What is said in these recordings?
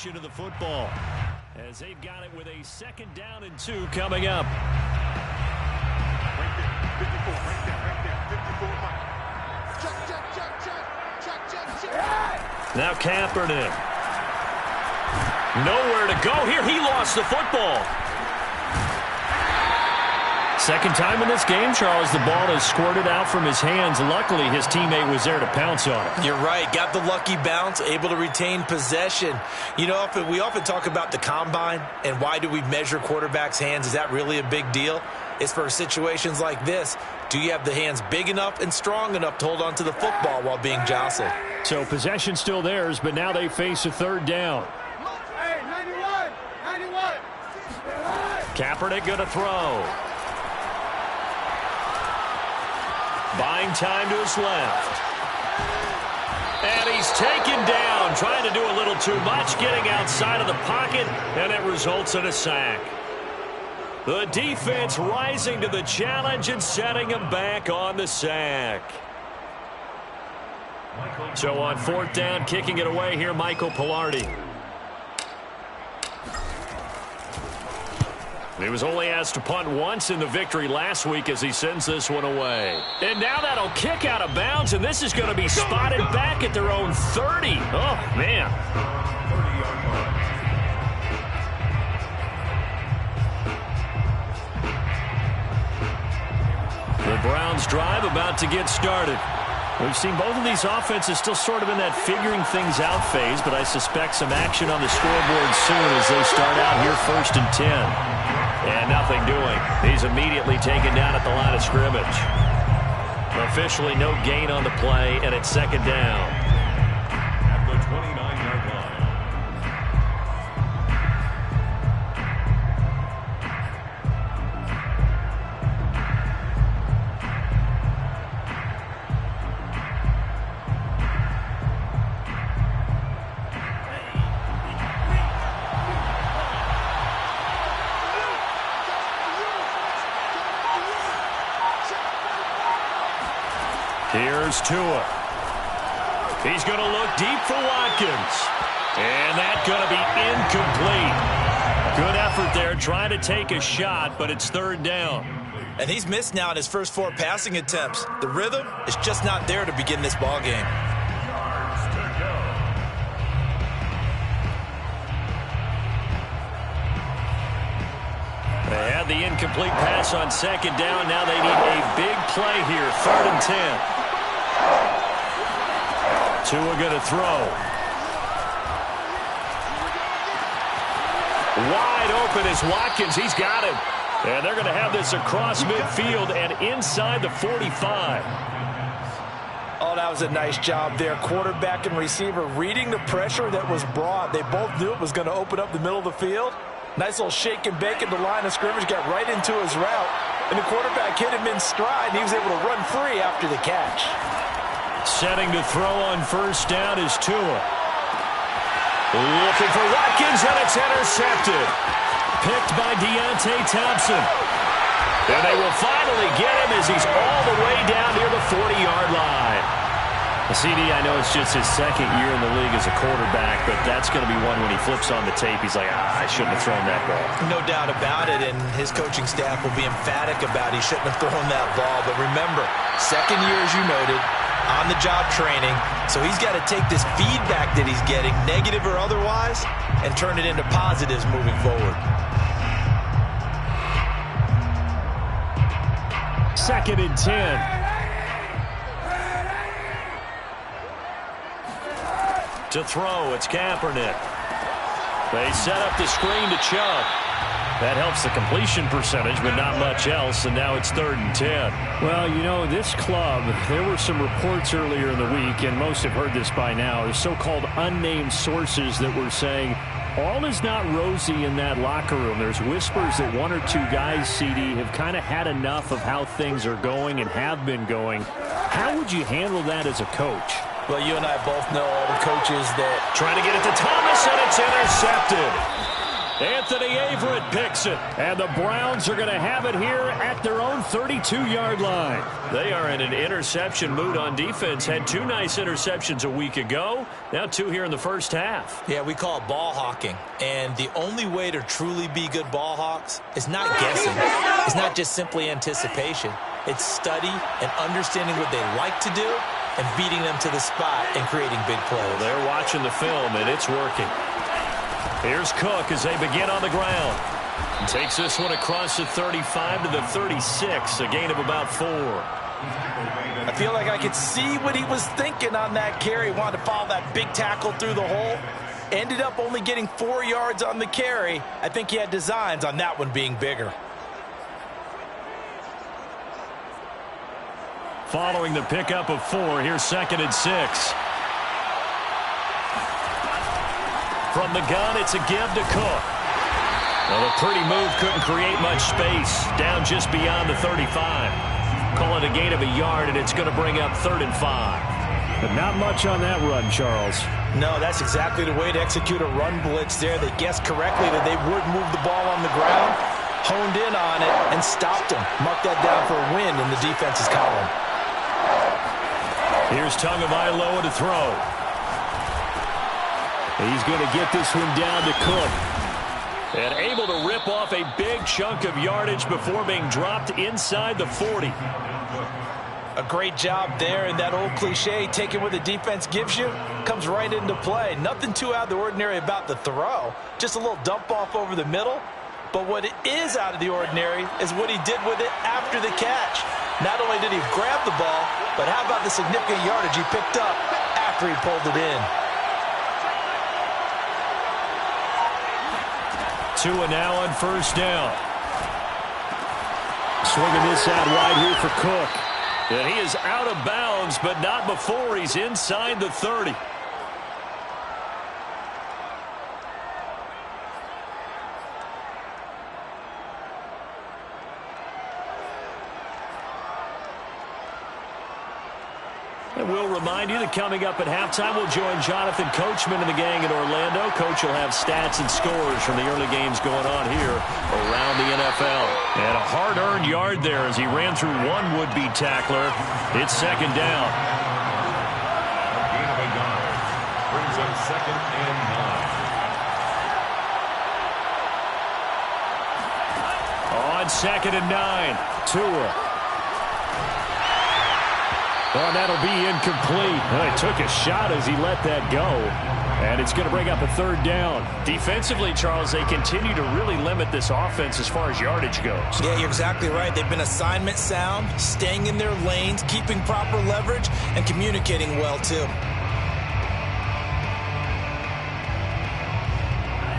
Of the football as they've got it with a 2nd down and 2 coming up. Right there, 54, right there, 54. Check. Now Kaepernick. Nowhere to go here. He lost the football. 2nd time in this game, Charles, the ball has squirted out from his hands. Luckily, his teammate was there to pounce on it. You're right. Got the lucky bounce, able to retain possession. You know, we often talk about the combine and why do we measure quarterbacks' hands. Is that really a big deal? It's for situations like this. Do you have the hands big enough and strong enough to hold on to the football while being jostled? So possession still theirs, but now they face a 3rd down. Hey, 91. Kaepernick going to throw. Buying time to his left. And he's taken down, trying to do a little too much, getting outside of the pocket, and it results in a sack. The defense rising to the challenge and setting him back on the sack. So on 4th down, kicking it away here, Michael Pilardi. He was only asked to punt once in the victory last week as he sends this one away. And now that'll kick out of bounds, and this is going to be spotted back at their own 30. Oh, man. The Browns drive about to get started. We've seen both of these offenses still sort of in that figuring things out phase, but I suspect some action on the scoreboard soon as they start out here 1st and 10. And nothing doing. He's immediately taken down at the line of scrimmage. Officially no gain on the play, and it's 2nd down. At the 29-yard line. Here's Tua. He's going to look deep for Watkins. And that's going to be incomplete. Good effort there trying to take a shot, but it's 3rd down. And he's missed now in his first 4 passing attempts. The rhythm is just not there to begin this ball game. They had the incomplete pass on 2nd down. Now they need a big play here, 3rd and 10. Tua going to throw. Wide open is Watkins. He's got him. And they're going to have this across midfield and inside the 45. Oh, that was a nice job there. Quarterback and receiver reading the pressure that was brought. They both knew it was going to open up the middle of the field. Nice little shake and bake at the line of scrimmage. Got right into his route. And the quarterback hit him in stride. And he was able to run free after the catch. Setting to throw on 1st down is Tua. Looking for Watkins, and it's intercepted. Picked by Deontay Thompson. And they will finally get him as he's all the way down near the 40-yard line. CD, I know it's just his 2nd year in the league as a quarterback, but that's going to be one when he flips on the tape. He's like, I shouldn't have thrown that ball. No doubt about it, and his coaching staff will be emphatic about he shouldn't have thrown that ball. But remember, 2nd year, as you noted, on-the-job training, so he's got to take this feedback that he's getting, negative or otherwise, and turn it into positives moving forward. 2nd and 10. To throw, it's Kaepernick. They set up the screen to Chubb. That helps the completion percentage, but not much else, and now it's 3rd and 10. Well, you know, this club, there were some reports earlier in the week, and most have heard this by now, the so-called unnamed sources that were saying all is not rosy in that locker room. There's whispers that 1 or 2 guys, CD, have kind of had enough of how things are going and have been going. How would you handle that as a coach? Well, you and I both know all the coaches that trying to get it to Thomas, and it's intercepted. Anthony Averett picks it. And the Browns are going to have it here at their own 32-yard line. They are in an interception mood on defense. Had 2 nice interceptions a week ago. Now 2 here in the first half. Yeah, we call it ball hawking. And the only way to truly be good ball hawks is not guessing. It's not just simply anticipation. It's study and understanding what they like to do and beating them to the spot and creating big plays. Well, they're watching the film, and it's working. Here's Cook as they begin on the ground. And takes this one across the 35 to the 36, a gain of about 4. I feel like I could see what he was thinking on that carry. Wanted to follow that big tackle through the hole. Ended up only getting 4 yards on the carry. I think he had designs on that one being bigger. Following the pickup of 4, here's 2nd and 6. From the gun, it's a give to Cook. Well, a pretty move couldn't create much space. Down just beyond the 35. Call it a gain of a yard, and it's going to bring up 3rd and 5. But not much on that run, Charles. No, that's exactly the way to execute a run blitz there. They guessed correctly that they would move the ball on the ground, honed in on it, and stopped them. Mark that down for a win in the defense's column. Here's Tagovailoa to throw. He's going to get this one down to Cook. And able to rip off a big chunk of yardage before being dropped inside the 40. A great job there, and that old cliche, taking what the defense gives you, comes right into play. Nothing too out of the ordinary about the throw. Just a little dump off over the middle. But what is out of the ordinary is what he did with it after the catch. Not only did he grab the ball, but how about the significant yardage he picked up after he pulled it in. 2 and now on 1st down. Swinging this out wide here for Cook. And he is out of bounds, but not before he's inside the 30. And we'll remind you that coming up at halftime, we'll join Jonathan Coachman and the gang in Orlando. Coach will have stats and scores from the early games going on here around the NFL. And a hard-earned yard there as he ran through one would-be tackler. It's 2nd down. A gain of a yard brings up 2nd and 9. On 2nd and 9, Tua. Well, that'll be incomplete. Well, he took a shot as he let that go. And it's going to bring up a 3rd down. Defensively, Charles, they continue to really limit this offense as far as yardage goes. Yeah, you're exactly right. They've been assignment sound, staying in their lanes, keeping proper leverage, and communicating well, too.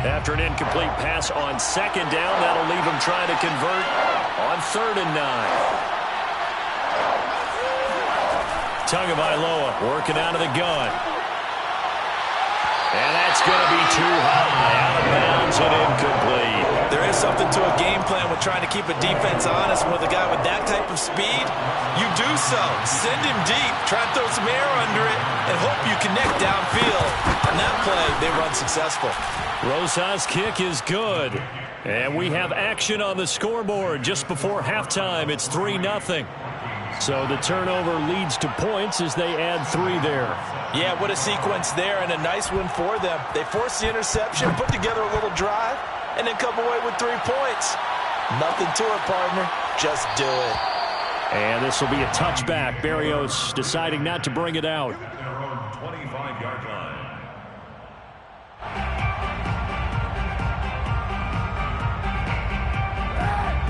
After an incomplete pass on 2nd down, that'll leave him trying to convert on 3rd and 9. Tagovailoa working out of the gun. And that's going to be too high. Out of bounds and incomplete. There is something to a game plan with trying to keep a defense honest. With a guy with that type of speed, you do so. Send him deep. Try and throw some air under it and hope you connect downfield. On that play, they run successful. Rosas' kick is good. And we have action on the scoreboard just before halftime. It's 3-0. So the turnover leads to points as they add 3 there. Yeah, what a sequence there, and a nice win for them. They forced the interception, put together a little drive, and then come away with 3 points. Nothing to it, partner. Just do it. And this will be a touchback. Berrios deciding not to bring it out. Their own 25-yard line.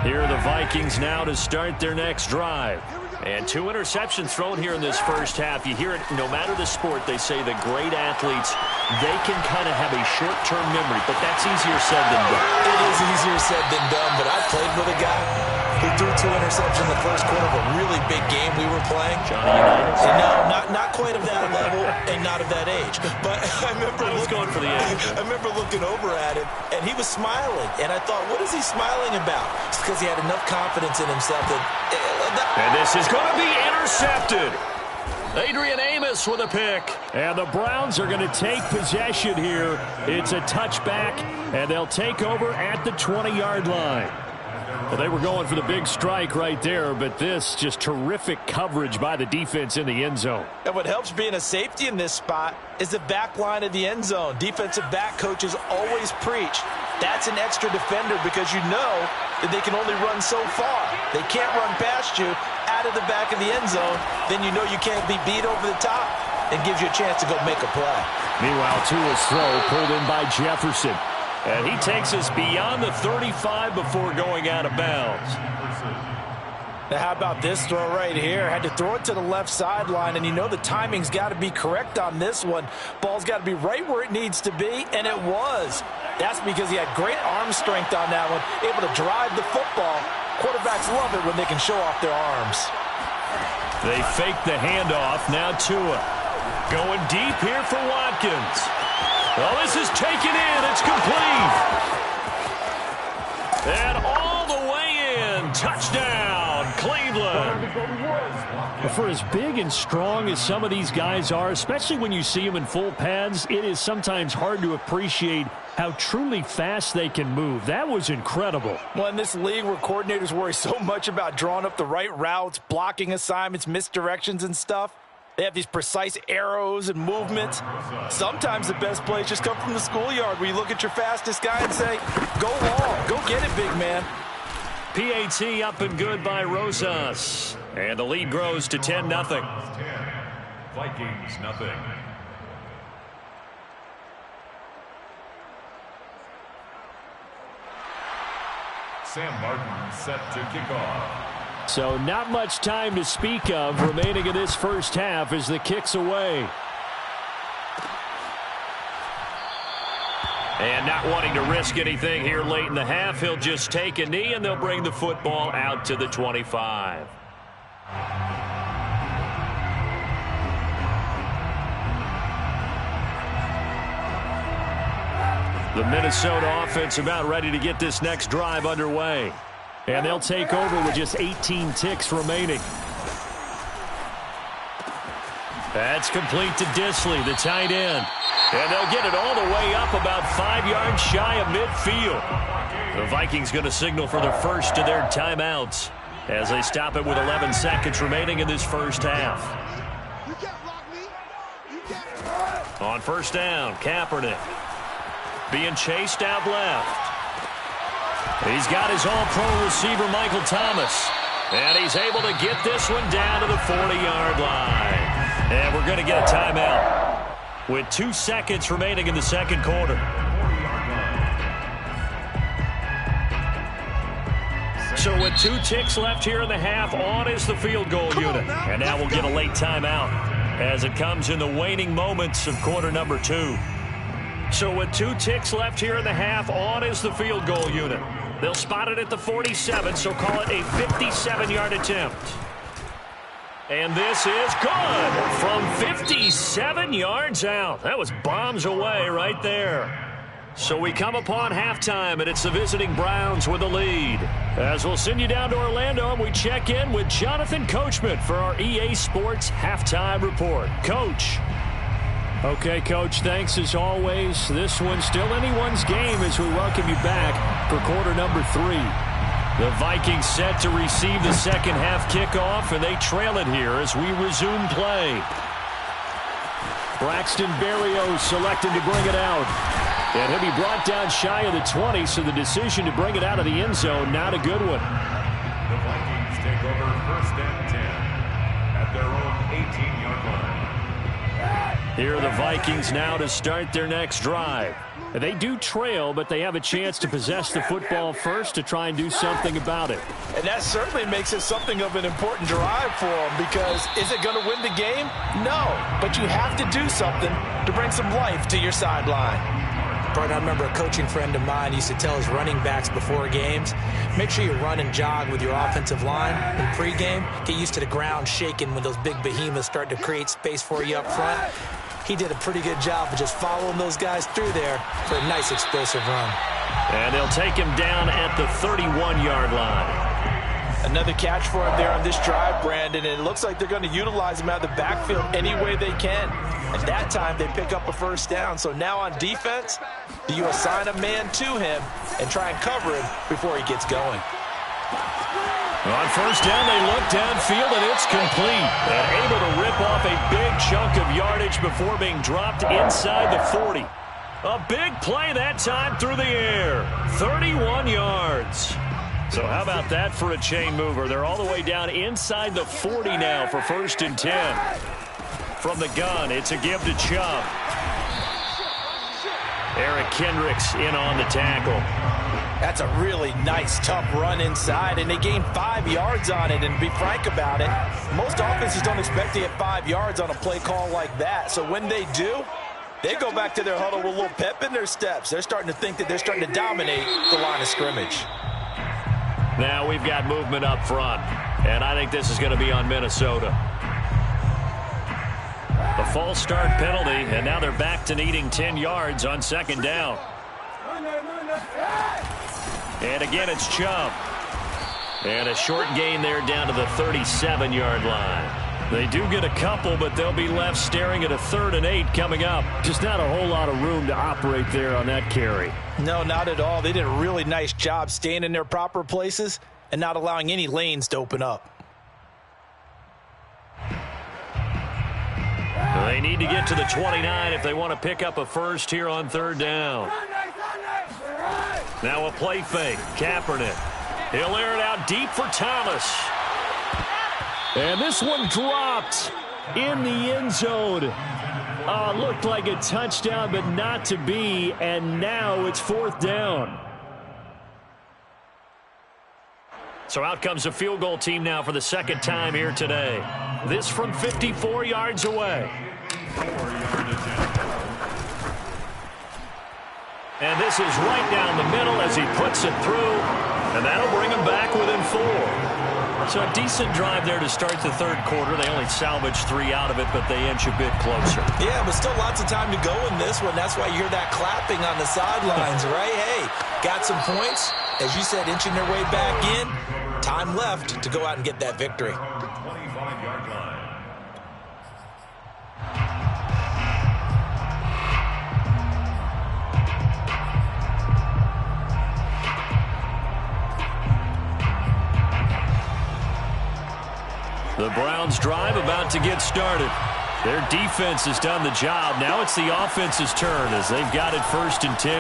Here are the Vikings now to start their next drive. And 2 interceptions thrown here in this first half. You hear it, no matter the sport, they say the great athletes, they can kind of have a short-term memory, but that's easier said than done. It is easier said than done, but I played with a guy who threw 2 interceptions in the first quarter of a really big game we were playing. Johnny Unitas? No, not quite of that level and not of that age. But I remember going for the age. I remember looking over at him, and he was smiling. And I thought, what is he smiling about? It's because he had enough confidence in himself that... And this is going to be intercepted. Adrian Amos with a pick. And the Browns are going to take possession here. It's a touchback, and they'll take over at the 20-yard line. Well, they were going for the big strike right there, but this just terrific coverage by the defense in the end zone. And what helps being a safety in this spot is the back line of the end zone. Defensive back coaches always preach. That's an extra defender because you know that they can only run so far. They can't run past you out of the back of the end zone. Then you know you can't be beat over the top and gives you a chance to go make a play. Meanwhile, Tua's throw pulled in by Jefferson. And he takes us beyond the 35 before going out of bounds. Now, how about this throw right here? Had to throw it to the left sideline, and you know the timing's got to be correct on this one. Ball's got to be right where it needs to be, and it was. That's because he had great arm strength on that one, able to drive the football. Quarterbacks love it when they can show off their arms. They fake the handoff. Now Tua going deep here for Watkins. Well, this is taken in. It's complete. And all the way in. Touchdown, Cleveland. For as big and strong as some of these guys are, especially when you see them in full pads, it is sometimes hard to appreciate how truly fast they can move. That was incredible. Well, in this league where coordinators worry so much about drawing up the right routes, blocking assignments, misdirections and stuff, they have these precise arrows and movements. Sometimes the best plays just come from the schoolyard where you look at your fastest guy and say, go long, go get it, big man. PAT up and good by Rosas. And the lead grows to 10-0. Vikings, nothing. Sam Martin set to kick off. So not much time to speak of remaining in this first half as the kick's away. And not wanting to risk anything here late in the half, he'll just take a knee and they'll bring the football out to the 25. The Minnesota offense about ready to get this next drive underway. And they'll take over with just 18 ticks remaining. That's complete to Disley, the tight end. And they'll get it all the way up about 5 yards shy of midfield. The Vikings going to signal for the first of their timeouts as they stop it with 11 seconds remaining in this first half. On first down, Kaepernick being chased out left. He's got his all-pro receiver, Michael Thomas. And he's able to get this one down to the 40-yard line. And we're going to get a timeout with 2 seconds remaining in the second quarter. So with 2 ticks left here in the half, on is the field goal unit. And now we'll get a late timeout as it comes in the waning moments of quarter number 2. So with 2 ticks left here in the half, on is the field goal unit. They'll spot it at the 47, so call it a 57-yard attempt. And this is good from 57 yards out. That was bombs away right there. So we come upon halftime, and it's the visiting Browns with the lead. As we'll send you down to Orlando, and we check in with Jonathan Coachman for our EA Sports Halftime Report. Coach. Okay, Coach, thanks as always. This one's still anyone's game as we welcome you back for quarter number 3. The Vikings set to receive the second half kickoff, and they trail it here as we resume play. Braxton Berrios selected to bring it out. And he'll be brought down shy of the 20, so the decision to bring it out of the end zone, not a good one. The Vikings take over first and 10 at their own 18-yard line. Here are the Vikings now to start their next drive. They do trail, but they have a chance to possess the football first to try and do something about it. And that certainly makes it something of an important drive for them, because is it going to win the game? No, but you have to do something to bring some life to your sideline. Bart, I remember a coaching friend of mine used to tell his running backs before games, make sure you run and jog with your offensive line in pregame. Get used to the ground shaking when those big behemoths start to create space for you up front. He did a pretty good job of just following those guys through there for a nice explosive run. And they'll take him down at the 31-yard line. Another catch for him there on this drive, Brandon, and it looks like they're going to utilize him out of the backfield any way they can. At that time, they pick up a first down. So now on defense, do you assign a man to him and try and cover him before he gets going? On first down, they look downfield, and it's complete. And able to rip off a big chunk of yardage before being dropped inside the 40. A big play that time through the air. 31 yards. So how about that for a chain mover? They're all the way down inside the 40 now for 1st and 10. From the gun, it's a give to Chubb. Eric Kendricks in on the tackle. That's a really nice, tough run inside, and they gained 5 yards on it. And to be frank about it, most offenses don't expect to get 5 yards on a play call like that. So when they do, they go back to their huddle with a little pep in their steps. They're starting to think that they're starting to dominate the line of scrimmage. Now we've got movement up front, and I think this is going to be on Minnesota. A false start penalty, and now they're back to needing 10 yards on 2nd down. And again, it's Chubb. And a short gain there down to the 37-yard line. They do get a couple, but they'll be left staring at a 3rd and 8 coming up. Just not a whole lot of room to operate there on that carry. No, not at all. They did a really nice job staying in their proper places and not allowing any lanes to open up. They need to get to the 29 if they want to pick up a first here on 3rd down. Now a play fake. Kaepernick. He'll air it out deep for Thomas. And this one dropped in the end zone. Looked like a touchdown, but not to be. And now it's 4th down. So out comes a field goal team now for the 2nd time here today. This from 54 yards away. And this is right down the middle as he puts it through. And that'll bring him back within 4. So a decent drive there to start the 3rd quarter. They only salvaged 3 out of it, but they inch a bit closer. Yeah, but still lots of time to go in this one. That's why you hear that clapping on the sidelines, right? Hey, got some points. As you said, inching their way back in. Time left to go out and get that victory. 25-yard line. The Browns drive about to get started. Their defense has done the job. Now it's the offense's turn as they've got it 1st and 10.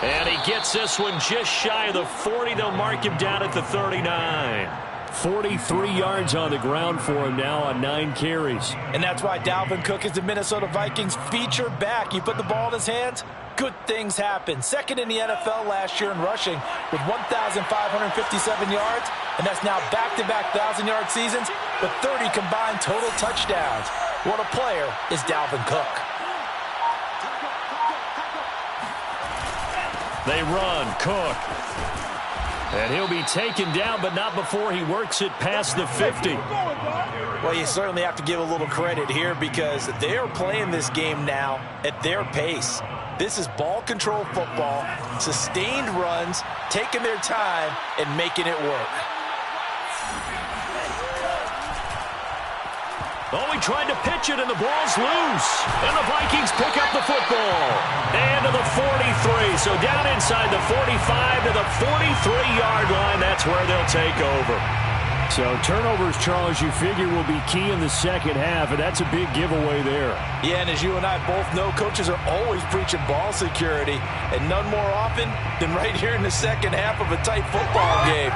And he gets this one just shy of the 40. They'll mark him down at the 39. 43 yards on the ground for him now on 9 carries. And that's why Dalvin Cook is the Minnesota Vikings feature back. You put the ball in his hands, good things happen. 2nd in the NFL last year in rushing with 1,557 yards. And that's now back-to-back 1,000-yard seasons with 30 combined total touchdowns. What a player is Dalvin Cook. They run, Cook. And he'll be taken down, but not before he works it past the 50. Well, you certainly have to give a little credit here because they are playing this game now at their pace. This is ball control football, sustained runs, taking their time, and making it work. Oh, he tried to pitch it, and the ball's loose. And the Vikings pick up the football. And to the 43. So down inside the 45 to the 43-yard line. That's where they'll take over. So turnovers, Charles, you figure will be key in the 2nd half, and that's a big giveaway there. Yeah, and as you and I both know, coaches are always preaching ball security, and none more often than right here in the 2nd half of a tight football game.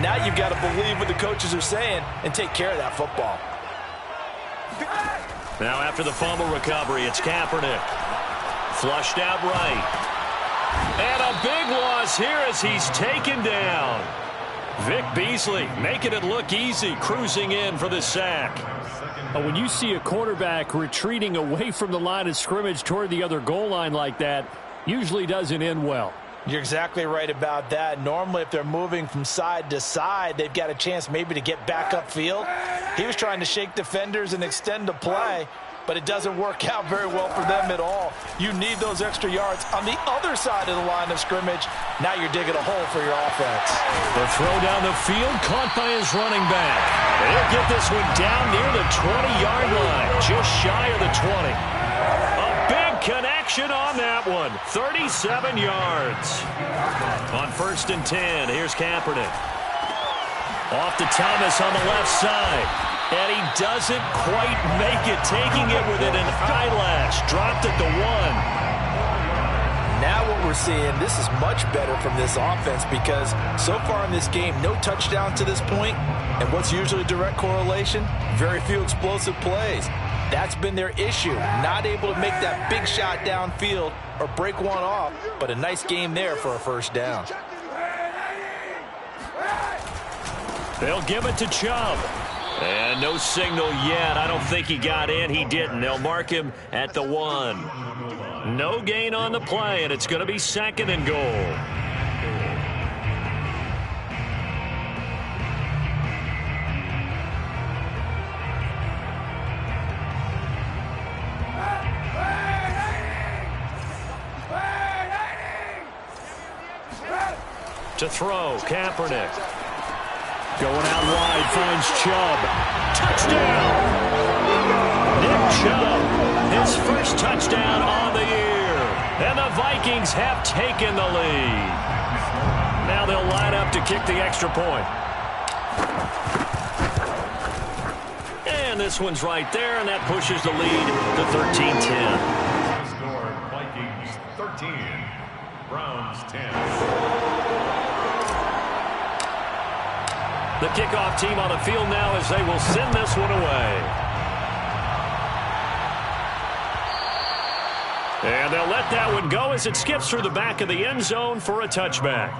Now you've got to believe what the coaches are saying and take care of that football. Now after the fumble recovery, it's Kaepernick. Flushed out right. And a big loss here as he's taken down. Vic Beasley making it look easy, cruising in for the sack. When you see a quarterback retreating away from the line of scrimmage toward the other goal line like that, usually doesn't end well. You're exactly right about that. Normally, if they're moving from side to side, they've got a chance maybe to get back upfield. He was trying to shake defenders and extend the play. but it doesn't work out very well for them at all. You need those extra yards on the other side of the line of scrimmage. Now you're digging a hole for your offense. The throw down the field, caught by his running back. They'll get this one down near the 20-yard line, just shy of the 20. A big connection on that one, 37 yards. On 1st and 10, here's Kaepernick. Off to Thomas on the left side. And he doesn't quite make it, taking it within an eyelash. Dropped at the 1. Now what we're seeing, this is much better from this offense because so far in this game, no touchdown to this point. And what's usually a direct correlation? Very few explosive plays. That's been their issue. Not able to make that big shot downfield or break one off. But a nice game there for a first down. They'll give it to Chubb. And no signal yet. I don't think he got in. He didn't. They'll mark him at the 1. No gain on the play, and it's going to be 2nd and goal. To throw, Kaepernick. Going out wide, finds Chubb. Touchdown! Nick Chubb, his first touchdown on the year. And the Vikings have taken the lead. Now they'll line up to kick the extra point. And this one's right there, and that pushes the lead to 13-10. Score, Vikings 13, Browns 10. The kickoff team on the field now as they will send this one away. And they'll let that one go as it skips through the back of the end zone for a touchback.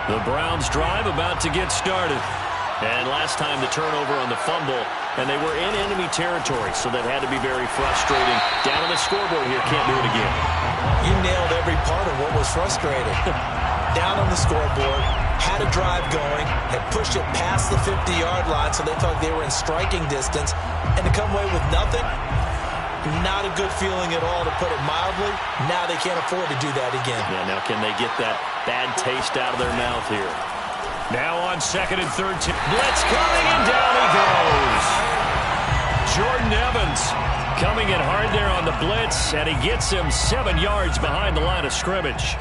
The Browns drive about to get started. And last time the turnover on the fumble, and they were in enemy territory, so that had to be very frustrating. Down on the scoreboard here, can't do it again. You nailed every part of what was frustrating. Down on the scoreboard, had a drive going, had pushed it past the 50-yard line, so they thought they were in striking distance, and to come away with nothing, not a good feeling at all, to put it mildly. Now they can't afford to do that again. Yeah, now can they get that bad taste out of their mouth here? Now on 2nd and 13. Blitz coming, and down he goes. Jordan Evans coming in hard there on the blitz, and he gets him 7 yards behind the line of scrimmage.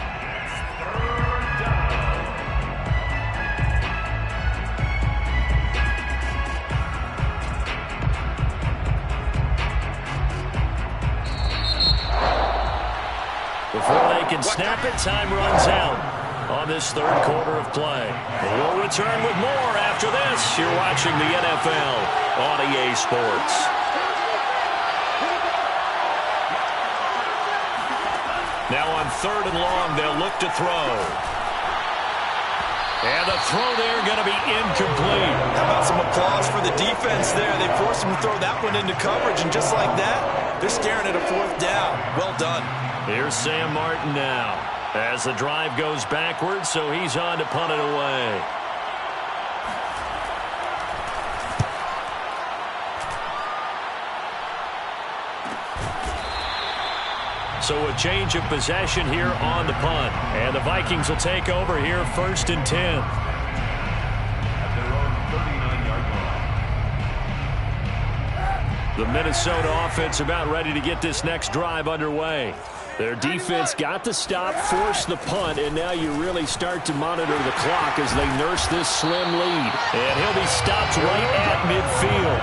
Before they can snap it, time runs out on this 3rd quarter of play. We'll return with more after this. You're watching the NFL on EA Sports. Now on 3rd and long, they'll look to throw. And the throw there going to be incomplete. How about some applause for the defense there? They forced him to throw that one into coverage, and just like that, they're staring at a 4th down. Well done. Here's Sam Martin now, as the drive goes backwards, so he's on to punt it away. So a change of possession here on the punt. And the Vikings will take over here 1st and 10. At their own 39-yard line. The Minnesota offense about ready to get this next drive underway. Their defense got the stop, forced the punt, and now you really start to monitor the clock as they nurse this slim lead. And he'll be stopped right at midfield.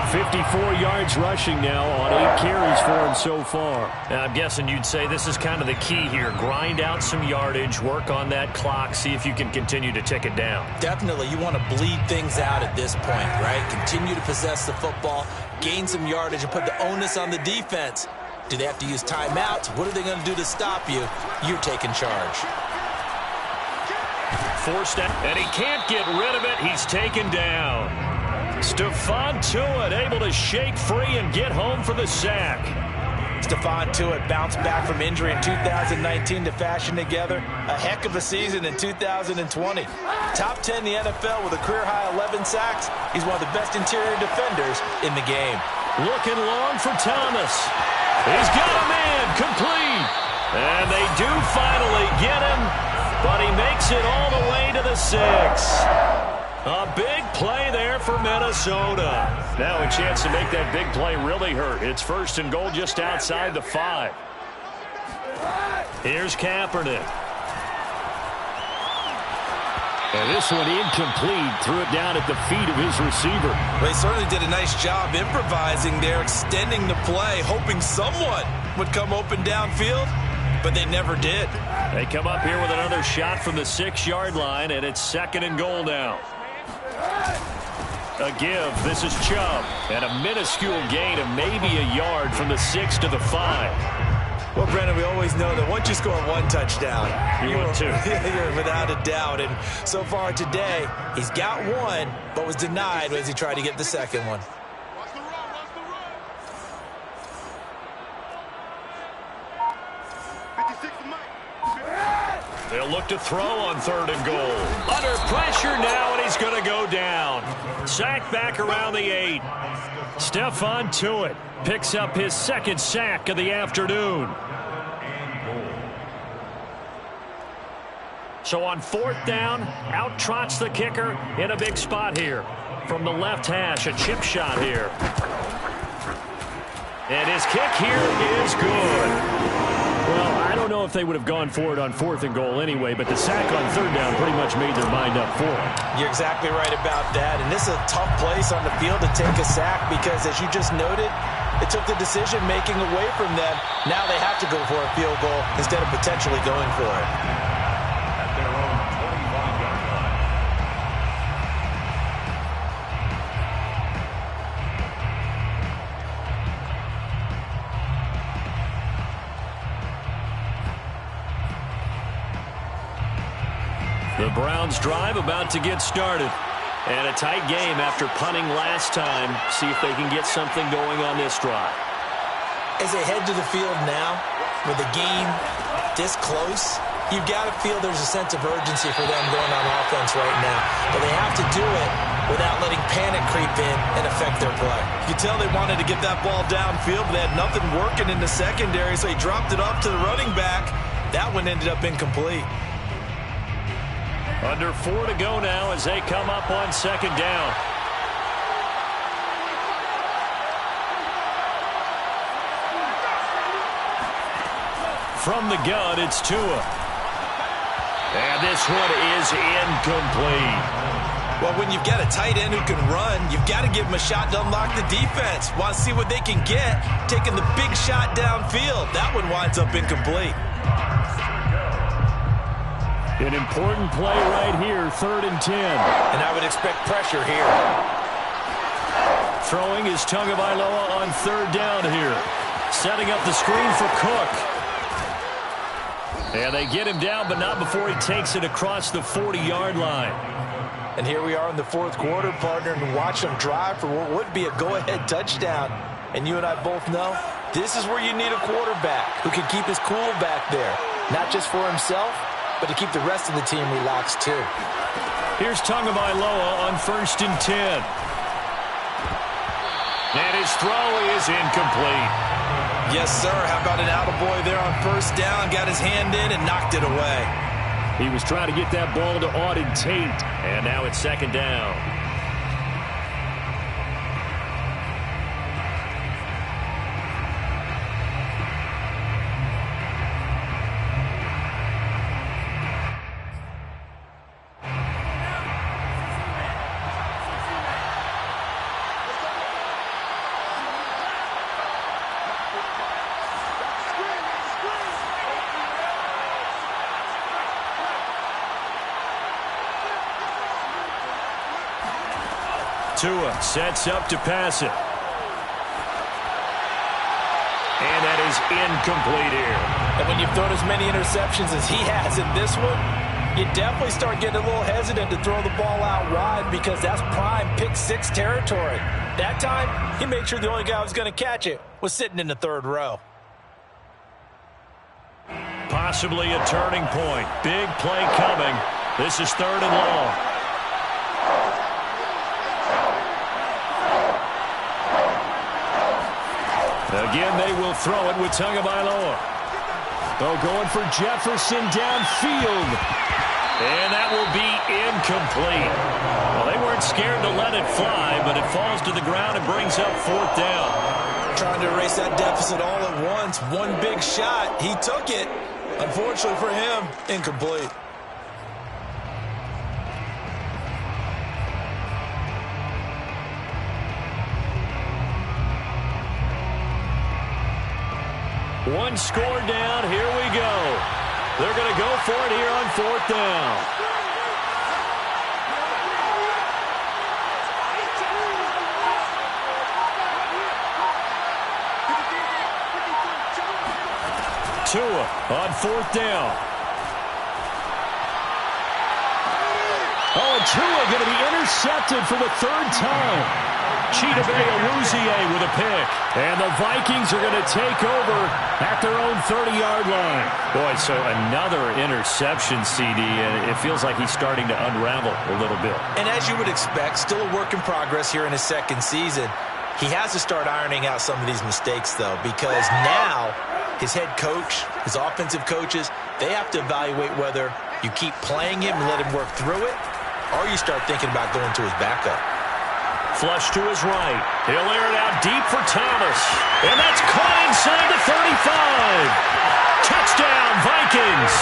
54 yards rushing now on 8 carries for him so far. Now, I'm guessing you'd say this is kind of the key here. Grind out some yardage, work on that clock, see if you can continue to tick it down. Definitely, you want to bleed things out at this point, right? Continue to possess the football, gain some yardage, and put the onus on the defense. Do they have to use timeouts? What are they going to do to stop you? You're taking charge. Forced out, and he can't get rid of it. He's taken down. Stephon Tuitt able to shake free and get home for the sack. Stephon Tuitt bounced back from injury in 2019 to fashion together a heck of a season in 2020. Top 10 in the NFL with a career-high 11 sacks. He's one of the best interior defenders in the game. Looking long for Thomas. He's got a man complete. And they do finally get him, but he makes it all the way to the 6. A big play there for Minnesota. Now a chance to make that big play really hurt. It's 1st and goal just outside the 5. Here's Kaepernick. And this one incomplete. Threw it down at the feet of his receiver. They certainly did a nice job improvising there, extending the play, hoping someone would come open downfield, but they never did. They come up here with another shot from the 6-yard line, and it's 2nd and goal now. A give. This is Chubb. And a minuscule gain of maybe a yard from the 6 to the 5. Well, Brennan, we always know that once you score one touchdown, you're without a doubt. And so far today, he's got one, but was denied as he tried to get the second one. They'll look to throw on 3rd and goal. Under pressure now, and he's going to go down. Sack back around the 8. Stephon Tuitt picks up his 2nd sack of the afternoon. So on 4th down, out trots the kicker in a big spot here. From the left hash, a chip shot here. And his kick here is good. Well, I don't know if they would have gone for it on 4th and goal anyway, but the sack on 3rd down pretty much made their mind up for it. You're exactly right about that. And this is a tough place on the field to take a sack because, as you just noted, it took the decision-making away from them. Now they have to go for a field goal instead of potentially going for it. At their own 25-yard line. The Browns drive about to get started. And a tight game after punting last time. See if they can get something going on this drive. As they head to the field now, with the game this close, you've got to feel there's a sense of urgency for them going on offense right now. But they have to do it without letting panic creep in and affect their play. You can tell they wanted to get that ball downfield, but they had nothing working in the secondary, so he dropped it off to the running back. That one ended up incomplete. Under 4 to go now as they come up on 2nd down. From the gun, it's Tua. And this one is incomplete. Well, when you've got a tight end who can run, you've got to give him a shot to unlock the defense. Want to see what they can get, taking the big shot downfield. That one winds up incomplete. An important play right here, 3rd and 10. And I would expect pressure here. Throwing is Tagovailoa on 3rd down here. Setting up the screen for Cook. And they get him down, but not before he takes it across the 40-yard line. And here we are in the 4th quarter, partner, and watch them drive for what would be a go-ahead touchdown. And you and I both know this is where you need a quarterback who can keep his cool back there. Not just for himself, but to keep the rest of the team relaxed too. Here's Tagovailoa on 1st and 10. And his throw is incomplete. Yes, sir. How about an attaboy there on 1st down? Got his hand in and knocked it away. He was trying to get that ball to Auden Tate. And now it's 2nd down. Tua sets up to pass it. And that is incomplete here. And when you've thrown as many interceptions as he has in this one, you definitely start getting a little hesitant to throw the ball out wide because that's prime pick-6 territory. That time, he made sure the only guy who was going to catch it was sitting in the 3rd row. Possibly a turning point. Big play coming. This is 3rd and long. Again, they will throw it with Tagovailoa. Oh, going for Jefferson downfield. And that will be incomplete. Well, they weren't scared to let it fly, but it falls to the ground and brings up 4th down. Trying to erase that deficit all at once. One big shot. He took it. Unfortunately for him, incomplete. One score down. Here we go. They're going to go for it here on 4th down. Tua on 4th down. Oh, and Tua going to be intercepted for the 3rd time. Chidobe with a pick. And the Vikings are going to take over at their own 30-yard line. Boy, so another interception, CD, and it feels like he's starting to unravel a little bit. And as you would expect, still a work in progress here in his 2nd season. He has to start ironing out some of these mistakes, though, because now his head coach, his offensive coaches, they have to evaluate whether you keep playing him and let him work through it, or you start thinking about going to his backup. Flush to his right. He'll air it out deep for Thomas. And that's caught inside the 35. Touchdown, Vikings.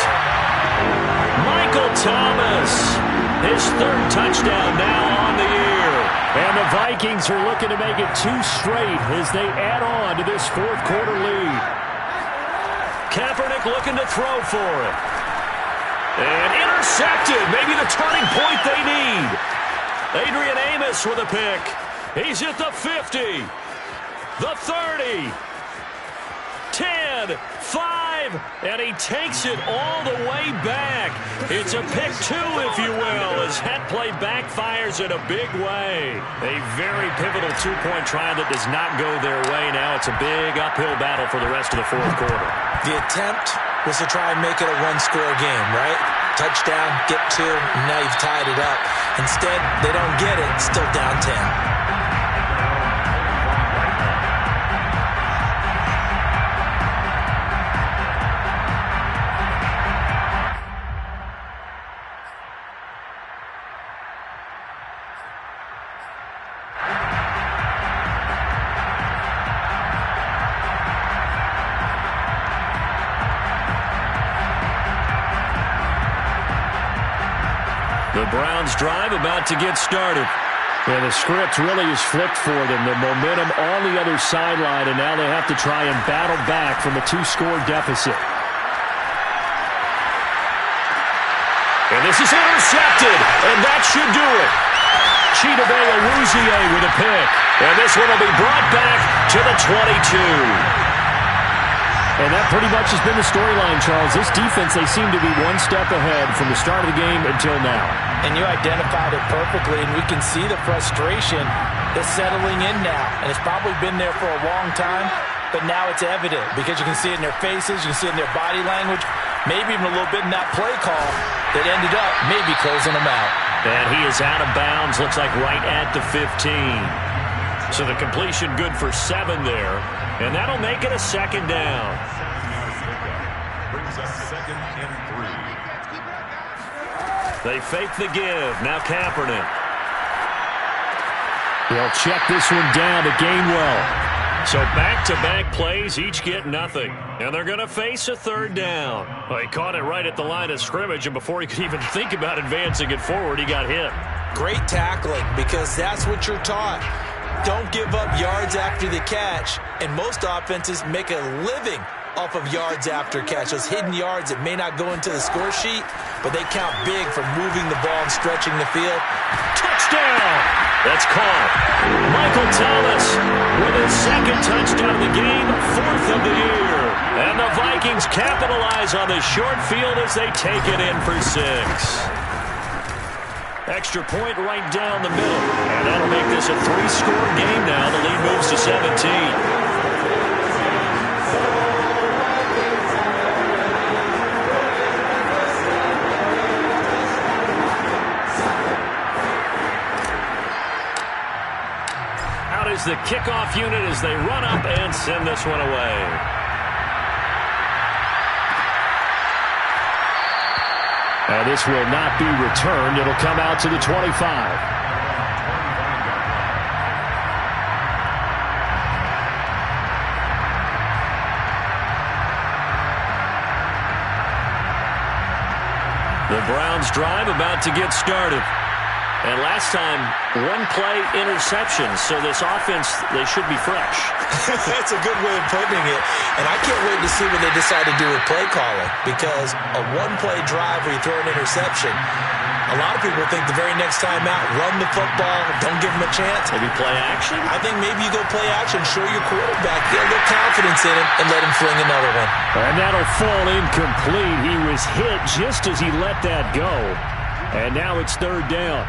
Michael Thomas. His 3rd touchdown now on the year. And the Vikings are looking to make it 2 straight as they add on to this 4th quarter lead. Kaepernick looking to throw for it. And intercepted. Maybe the turning point they need. Adrian Amos with a pick. He's at the 50, the 30, 10, 5, and he takes it all the way back. It's a pick 2, if you will, as that play backfires in a big way. A very pivotal 2-point try that does not go their way. Now it's a big uphill battle for the rest of the 4th quarter. The attempt was to try and make it a 1-score game, right? Touchdown, get 2, and now you've tied it up. Instead, they don't get it, still down 10. The Browns drive about to get started. Yeah, the script really is flipped for them. The momentum on the other sideline, and now they have to try and battle back from a 2-score deficit. And this is intercepted, and that should do it. Chidobe with a pick. And this one will be brought back to the 22. And that pretty much has been the storyline, Charles. This defense, they seem to be one step ahead from the start of the game until now. And you identified it perfectly, and we can see the frustration that's settling in now. And it's probably been there for a long time, but now it's evident because you can see it in their faces, you can see it in their body language, maybe even a little bit in that play call that ended up maybe closing them out. And he is out of bounds, looks like right at the 15. So the completion good for 7 there. And that'll make it a 2nd down. Brings up 2nd and 3. They fake the give. Now Kaepernick. They'll check this one down to Gainwell. So back-to-back plays, each get nothing. And they're going to face a 3rd down. Well, he caught it right at the line of scrimmage, and before he could even think about advancing it forward, he got hit. Great tackling, because that's what you're taught. Don't give up yards after the catch, and most offenses make a living off of yards after catch. Those hidden yards that may not go into the score sheet, but they count big for moving the ball and stretching the field. Touchdown! That's caught. Michael Thomas with his 2nd touchdown of the game, 4th of the year. And the Vikings capitalize on the short field as they take it in for 6. Extra point right down the middle. And that'll make this a 3-score game now. The lead moves to 17. the kickoff unit as they run up and send this one away. This will not be returned. It'll come out to the 25. The Browns drive about to get started. And last time, one-play interception. So this offense, they should be fresh. That's a good way of putting it. And I can't wait to see what they decide to do with play calling. Because a one-play drive where you throw an interception, a lot of people think the very next time out, run the football, don't give them a chance. Maybe play action? I think maybe you go play action, show your quarterback, get a little confidence in him, and let him fling another one. And that'll fall incomplete. He was hit just as he let that go. And now it's third down.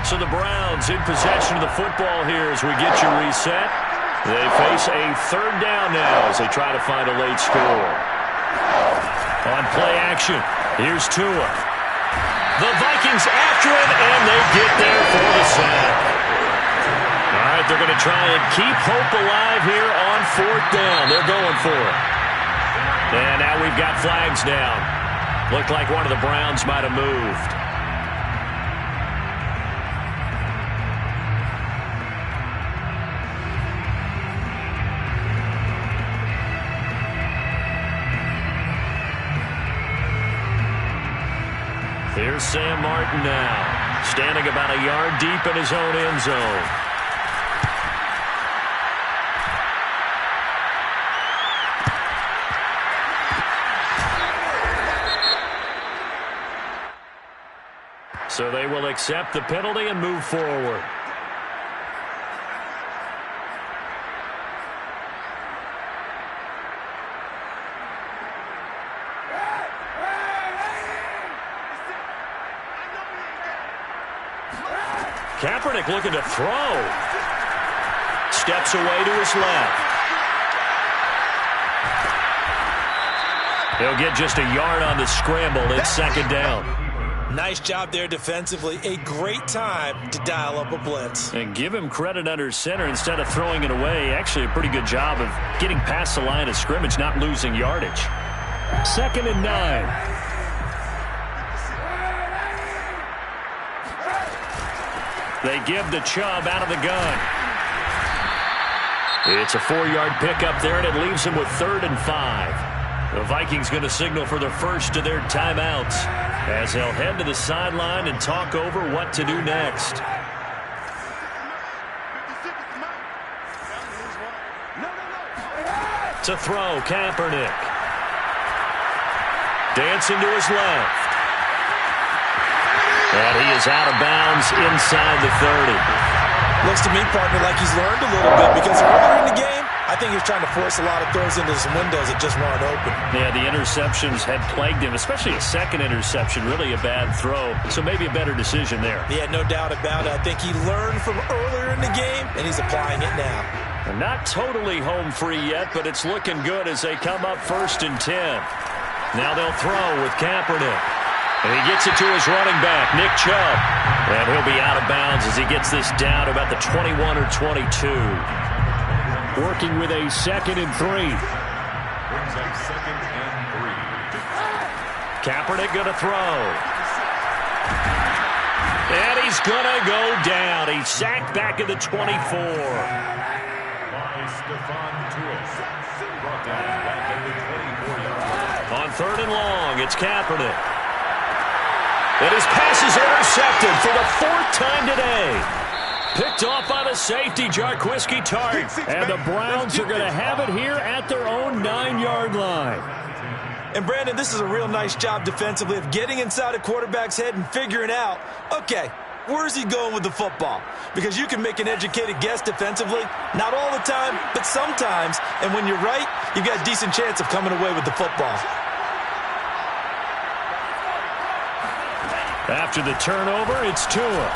So the Browns in possession of the football here as we get you reset. They face a third down now as they try to find a late score. On play action, here's Tua. The Vikings after him, and they get there for the sack. All right, they're going to try and keep hope alive here on fourth down. They're going for it. And now we've got flags down. Looked like one of the Browns might have moved. Here's Sam Martin now, standing about a yard deep in his own end zone. So they will accept the penalty and move forward. Kaepernick looking to throw. Steps away to his left. He'll get just a yard on the scramble. It's second down. Nice job there defensively. A great time to dial up a blitz. And give him credit under center instead of throwing it away. Actually a pretty good job of getting past the line of scrimmage, not losing yardage. 2nd and 9. They give the Chubb out of the gun. It's a 4-yard pickup there, and it leaves them with 3rd and 5. The Vikings going to signal for the first of their timeouts as they'll head to the sideline and talk over what to do next. To throw, Kaepernick. Dancing to his left. And he is out of bounds inside the 30. Looks to me, partner, like he's learned a little bit because earlier in the game, I think he was trying to force a lot of throws into some windows that just weren't open. Yeah, the interceptions had plagued him, especially a second interception, really a bad throw. So maybe a better decision there. Yeah, no doubt about it. I think he learned from earlier in the game, and he's applying it now. They're not totally home free yet, but it's looking good as they come up 1st and 10. Now they'll throw with Kaepernick. And he gets it to his running back, Nick Chubb. And he'll be out of bounds as he gets this down to about the 21 or 22. Working with a 2nd and 3. Brings up 2nd and 3. Kaepernick going to throw. And he's going to go down. He's sacked back at the 24. By Stephon Tuitt. Brought down back at the 24-yard line. On 3rd and long, it's Kaepernick. And his pass is intercepted for the 4th time today. Picked off by the safety, Jarquiski Tart. And the Browns are going to have it here at their own 9-yard line. And, Brandon, this is a real nice job defensively of getting inside a quarterback's head and figuring out, okay, where's he going with the football? Because you can make an educated guess defensively, not all the time, but sometimes. And when you're right, you've got a decent chance of coming away with the football. After the turnover, it's Tua.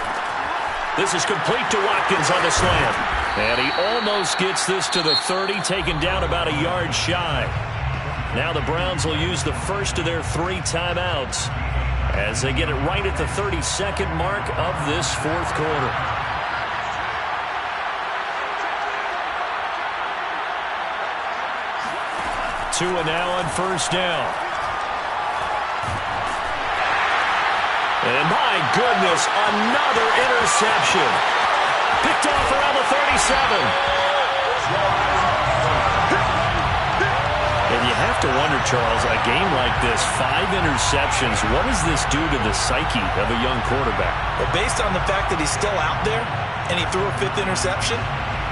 This is complete to Watkins on the slant. And he almost gets this to the 30, taken down about a yard shy. Now the Browns will use the first of their 3 timeouts as they get it right at the 32nd mark of this fourth quarter. Tua now on first down. And my goodness, another interception. Picked off around the 37. And you have to wonder, Charles, a game like this, 5 interceptions, what does this do to the psyche of a young quarterback? Well, based on the fact that he's still out there and he threw a 5th interception,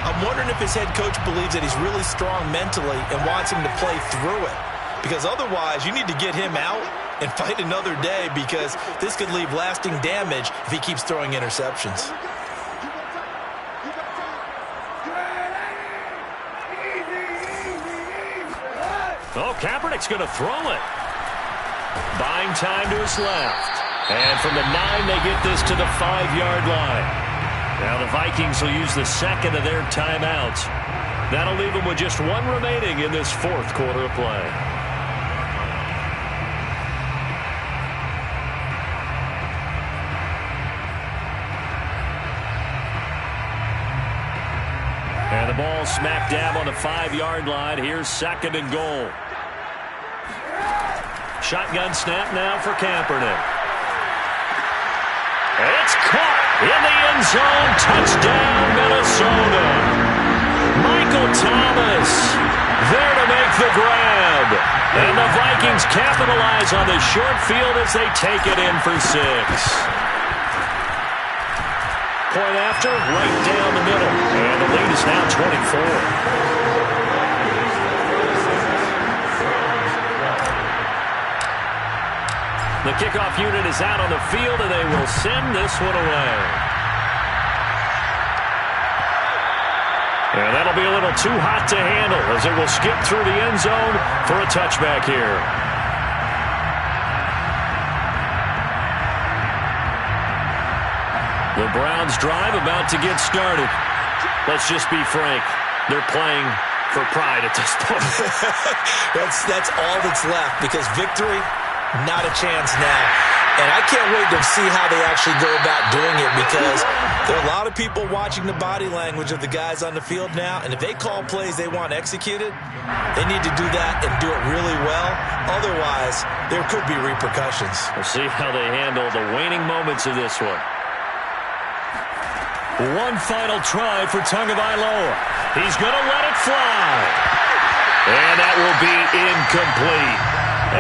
I'm wondering if his head coach believes that he's really strong mentally and wants him to play through it. Because otherwise, you need to get him out and fight another day, because this could leave lasting damage if he keeps throwing interceptions. Oh, Kaepernick's going to throw it. Buying time to his left. And from the 9, they get this to the 5-yard line. Now the Vikings will use the second of their timeouts. That'll leave them with just 1 remaining in this fourth quarter of play. And the ball smack dab on the 5-yard line. Here's 2nd and goal. Shotgun snap now for Kaepernick. It's caught in the end zone. Touchdown, Minnesota. Michael Thomas there to make the grab. And the Vikings capitalize on the short field as they take it in for 6. Point after, right down the middle. And the lead is now 24. The kickoff unit is out on the field, and they will send this one away. And that'll be a little too hot to handle, as it will skip through the end zone for a touchback here. The Browns drive about to get started. Let's just be frank. They're playing for pride at this point. That's all that's left, because victory, not a chance now. And I can't wait to see how they actually go about doing it, because there are a lot of people watching the body language of the guys on the field now, and if they call plays they want executed, they need to do that and do it really well. Otherwise, there could be repercussions. We'll see how they handle the waning moments of this one. One final try for Tagovailoa. He's going to let it fly. And that will be incomplete,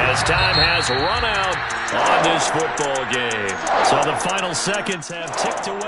as time has run out on this football game. So the final seconds have ticked away.